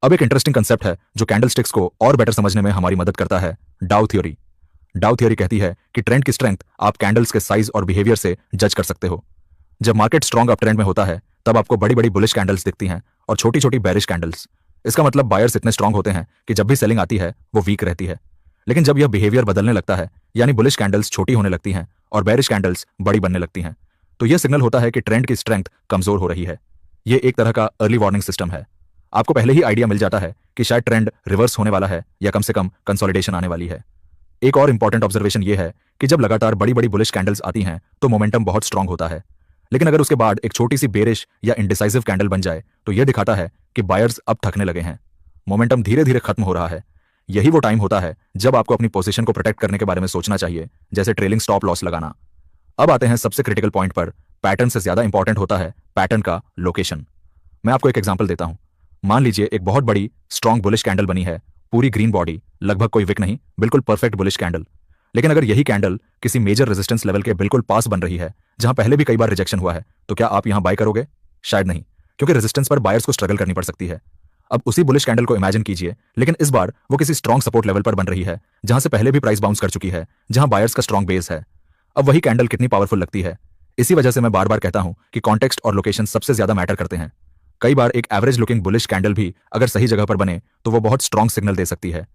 अब एक interesting concept है जो कैंडलस्टिक्स को और बेटर समझने में हमारी मदद करता है, डाउ थ्योरी। डाउ थ्योरी कहती है कि ट्रेंड की स्ट्रेंथ आप कैंडल्स के साइज और बिहेवियर से जज कर सकते हो। जब मार्केट स्ट्रॉन्ग अप ट्रेंड में होता है तब आपको बड़ी बड़ी बुलिश कैंडल्स दिखती हैं और छोटी छोटी बेरिश कैंडल्स। इसका मतलब बायर्स इतने स्ट्रांग होते हैं कि जब भी सेलिंग आती है वो वीक रहती है। लेकिन जब यह बिहेवियर बदलने लगता है, यानी बुलिश कैंडल्स छोटी होने लगती हैं और बेरिश कैंडल्स बड़ी बनने लगती हैं, तो यह सिग्नल होता है कि ट्रेंड की स्ट्रेंथ कमजोर हो रही है। यह एक तरह का अर्ली वार्निंग सिस्टम है। आपको पहले ही आइडिया मिल जाता है कि शायद ट्रेंड रिवर्स होने वाला है या कम से कम कंसोलिडेशन आने वाली है। एक और इंपॉर्टेंट ऑब्जर्वेशन यह है कि जब लगातार बड़ी बड़ी बुलिश कैंडल्स आती हैं तो मोमेंटम बहुत स्ट्रांग होता है। लेकिन अगर उसके बाद एक छोटी सी बेरिश या इंडिसाइसिव कैंडल बन जाए तो यह दिखाता है कि बायर्स अब थकने लगे हैं, मोमेंटम धीरे धीरे खत्म हो रहा है। यही वो टाइम होता है जब आपको अपनी पोजीशन को प्रोटेक्ट करने के बारे में सोचना चाहिए, जैसे ट्रेलिंग स्टॉप लॉस लगाना। अब आते हैं सबसे क्रिटिकल पॉइंट पर। पैटर्न से ज्यादा इंपॉर्टेंट होता है पैटर्न का लोकेशन। मैं आपको एक एग्जांपल देता हूं। मान लीजिए एक बहुत बड़ी स्ट्रॉन्ग बुलिश कैंडल बनी है, पूरी ग्रीन बॉडी, लगभग कोई विक नहीं, बिल्कुल परफेक्ट बुलिश कैंडल। लेकिन अगर यही कैंडल किसी मेजर रेजिस्टेंस लेवल के बिल्कुल पास बन रही है, जहां पहले भी कई बार रिजेक्शन हुआ है, तो क्या आप यहां बाय करोगे? शायद नहीं, क्योंकि रेजिस्टेंस पर बायर्स को स्ट्रगल करनी पड़ सकती है। अब उसी बुलिश कैंडल को इमेजिन कीजिए, लेकिन इस बार वो किसी स्ट्रॉन्ग सपोर्ट लेवल पर बन रही है, जहां से पहले भी प्राइस बाउंस कर चुकी है, जहां बायर्स का स्ट्रॉन्ग बेस है। अब वही कैंडल कितनी पावरफुल लगती है। इसी वजह से मैं बार बार कहता हूं कि कॉन्टेक्स्ट और लोकेशन सबसे ज्यादा मैटर करते हैं। कई बार एक एवरेज लुकिंग बुलिश कैंडल भी अगर सही जगह पर बने तो वो बहुत स्ट्रॉन्ग सिग्नल दे सकती है।